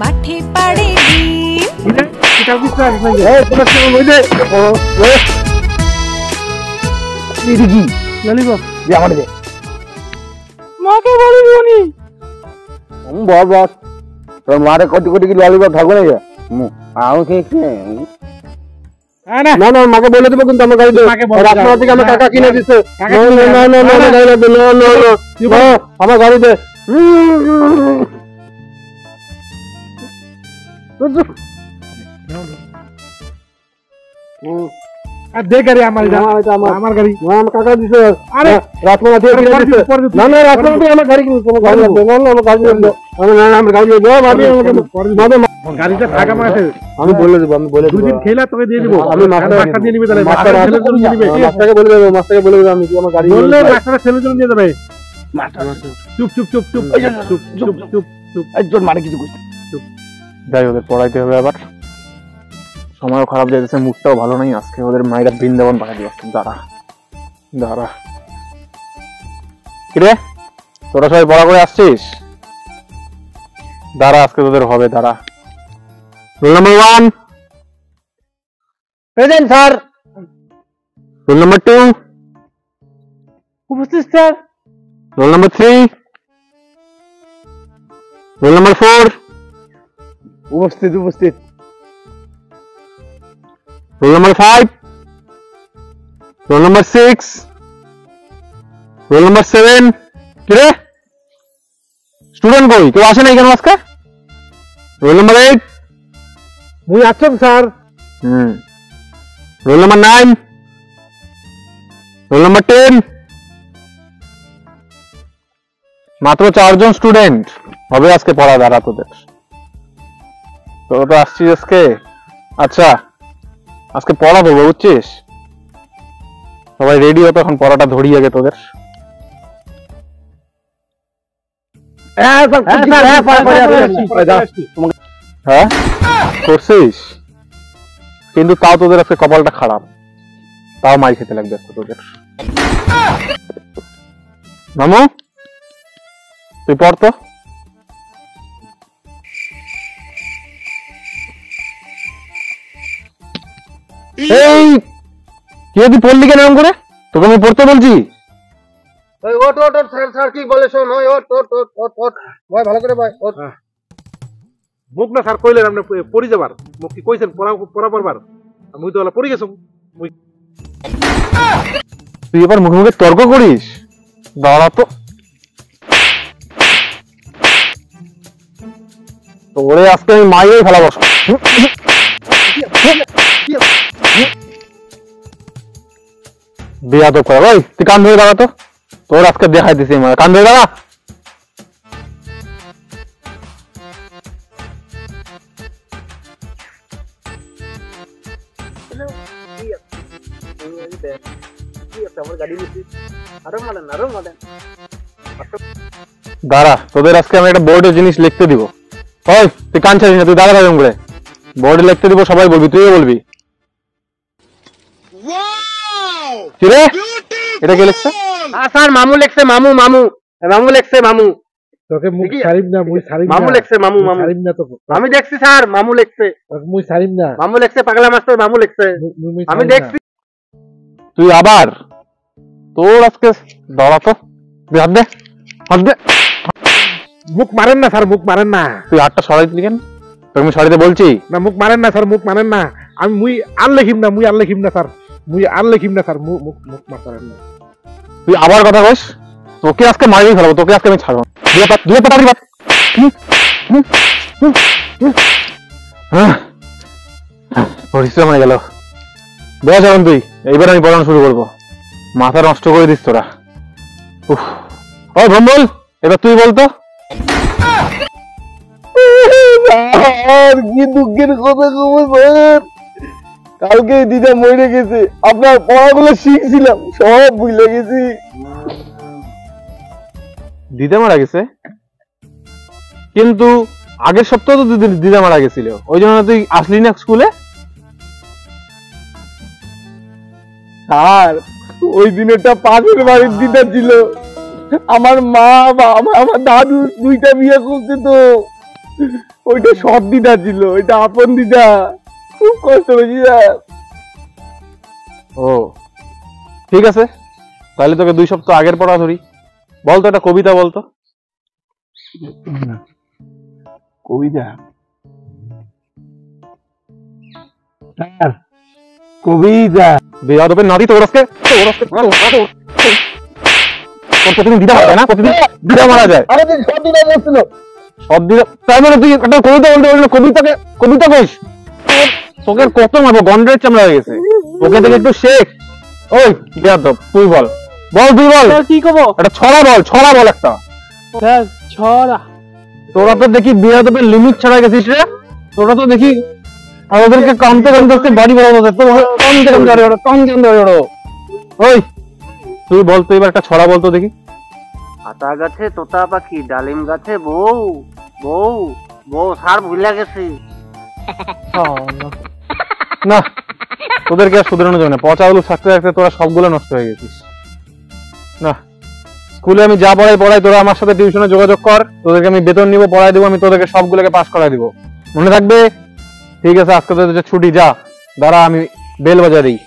মাঠে পাড়ে মাকে বলি বল বস তোর মারে কোটি কোটি কি ললিপপ থাকবে না আমি না না মাকে বলে দেবো কিন্তু আমার গাড়ি রাস্তা থেকে আমার কাকা কিনে দিচ্ছে আমার গাড়ি দে দে গাড়ি আমার গাড়ি আমার কাকা দিছে আরে রাসমা দিয়ে না না রাসমা দিয়ে আমার গাড়ি কিনে তোমার গাড়ি লাগবে না আমার গাড়ি লাগবে আমার গাড়ি লাগবে গাড়িটা থাকা মাঠে আমি বলে দেবো দুদিন খেলা তোকে দিয়ে দেবো আমি মাস্টার দিয়ে নিবে তাহলে মাস্টারকে বলে দেবো মাস্টারকে বলে দেবো আমি আমার গাড়ি বললে মাস্টার ছেলে চলে দিয়ে দেবে চুপ চুপ চুপ চুপ চুপ চুপ চুপ চুপ একজন মানে কিছু চুপ যাই ওদের পড়াইতে হবে আবার সময়ও খারাপ যাইতেছে মুখটাও ভালো নাই আজকে ওদের মায়েরা বৃন্দাবন পাঠিয়ে দিল দাঁড়া দাঁড়া কিরে তোরা সবাই পড়া করে আসছিস দাঁড়া আজকে তোদের হবে দাঁড়া roll number 1 present sir roll number 2 উপস্থিত sir roll number 3 roll number 4 উপস্থিত উপস্থিত roll number 5 roll number 6 roll number 7 কিরে স্টুডেন্ট কই কেউ আসে নাই কেন আজকে রোল নাম্বার 8 মুই আছেন sir roll number 9 roll number 10 মাত্র 4 জন স্টুডেন্ট হবে আজকে পড়া দাঁড়া তোদের তোরা তো আসছিস আজকে আচ্ছা আজকে পড়া দেবো বুঝছিস সবাই রেডি হতো এখন পড়াটা ধরিয়ে গে তোদের হ্যাঁ করছিস কিন্তু তাও তোদের আজকে কপালটা খারাপ তাও মাই খেতে লাগবে তোদের মামু তুই পড় তো এই কে তুই পড়লি কেন এরকম করে তোকে আমি পড়তে বলছি ওট ওট ওট স্যার স্যার কি বলে শোন ওই ওট ওট ওট ওট ওট ভাই ভালো করে ভাই ওট মুখ না স্যার কইলেন আপনি পড়ি যাবার মুখ কি কইছেন পড়া পড়বার আমি তো হলো পড়ি গেছম তুই এবার মুখে মুখে তর্ক করিস দাঁড়া তো তোরে আজকে আমি মাইয়েই ফেলা বস বিয়া তো করে ভাই তুই কান ধরে দাঁড়া তো তোর আজকে দেখাই দিছি কান ধরে দাঁড়া দাঁড়া তোদের আজকে আমি একটা বোর্ডের জিনিস লিখতে দিব ওই তুই কান ছাড়িস না তুই দাঁড়া থাকবে করে বোর্ডে লিখতে দিব সবাই বলবি তুইও বলবি কিরে এটা কে লিখছে স্যার মামু লিখছে মামু মামু মামু লিখছে মামু তোকে মুখ সারিম না মুই সারিম না মামু লিখছে মামু মামু সারিম না তো আমি দেখছি স্যার মামু লিখছে মুই সারিম না মামু লিখছে পাগলা মাস্টার মামু লিখছে আমি দেখছি তুই আবার তোর আজকে দাঁড়া তো হাত দে হাত দে মুখ মারেন না স্যার মুখ মারেন না তুই হাতটা সরাই দিলি কেন তোকে আমি সরাইতে বলছি না মুখ মারেন না স্যার মুখ মারেন না আমি মুই আর লিখিম না মুই আর লিখিম না স্যার মুই আর লিখিম না স্যার মুখ মুখ মারেন না তুই আবার কথা কইস তোকে আজকে মারিয়ে ফেলবো তোকে আজকে আমি ছাড়বো দুয়ে পাতা দিবা পরিশ্রম হয়ে গেল বস এখন তুই এইবার আমি পড়ানো শুরু করবো মাথা নষ্ট করে দিস তোরা ওই ভম্বল এবার তুই বলতো কি দুঃখের কথা খবর কালকে দিদা মরে গেছে আপনার পড়াগুলো শিখছিলাম সব ভুলে গেছি দিদা মারা গেছে কিন্তু আগের সপ্তাহে তো দিদা মারা গেছিল ওই জন্য তুই আসলি না স্কুলে আর ওই দিনেরটা পাশের বাড়ির দিদা ছিল আমার মা আমার দাদু দুইটা বিয়ে করতে তো ওইটা সৎ দিদা ছিল, ওইটা আপন দিদা, খুব কষ্ট হয়েছে স্যার। ও ঠিক আছে, তাহলে তোকে 2 সপ্তাহ আগের পড়া ধরি। বলতো একটা কবিতা বলতো। কবিতা? স্যার কবিতা বেয়াদবের নাতি তোর আজকে প্রতিদিন দিদা মারা যায় না, প্রতিদিন দিদা মারা যায়। আরে সব দিদা বলছিল, সব দিদা। তাই মানে তুই একটা কবিতা বলতে বললি, কবিতাকে কবিতা কইস? তোকে কত মারবো, গন্ডের চামড়া হয়ে গেছে। ওকে থেকে একটু শেখ। ওই বেয়াদব তুই বল, তুই বল কি কবো? একটা ছড়া বল, ছড়া বল একটা। স্যার ছড়া? তোরা তো দেখি বেয়াদবের লিমিট ছাড়া গেছিস রে। তোরা তো দেখি আমাদেরকে কামতে কামতে বাড়ি বাড়ানো, তো কামতে কামতে ওই তুই বল, তুই এবার একটা ছড়া বলতো দেখি। আতা গাছে তোতা পাখি, ডালিম গাছে বউ, বউ বউ সার ভুলে গেছি। না তোদেরকে আর শুধরানো যাবে না, পচা আলু থাকতে থাকতে তোরা সবগুলো নষ্ট হয়ে গেছিস। না স্কুলে আমি যা পড়াই তোরা আমার সাথে টিউশনে যোগাযোগ কর, তোদেরকে আমি বেতন নিবো, পড়াই দিব, আমি তোদেরকে সবগুলোকে পাস করাই দিব, মনে থাকবে? ঠিক আছে, আজকে তোদের ছুটি, যা দাঁড়া আমি বেল বাজা দিই।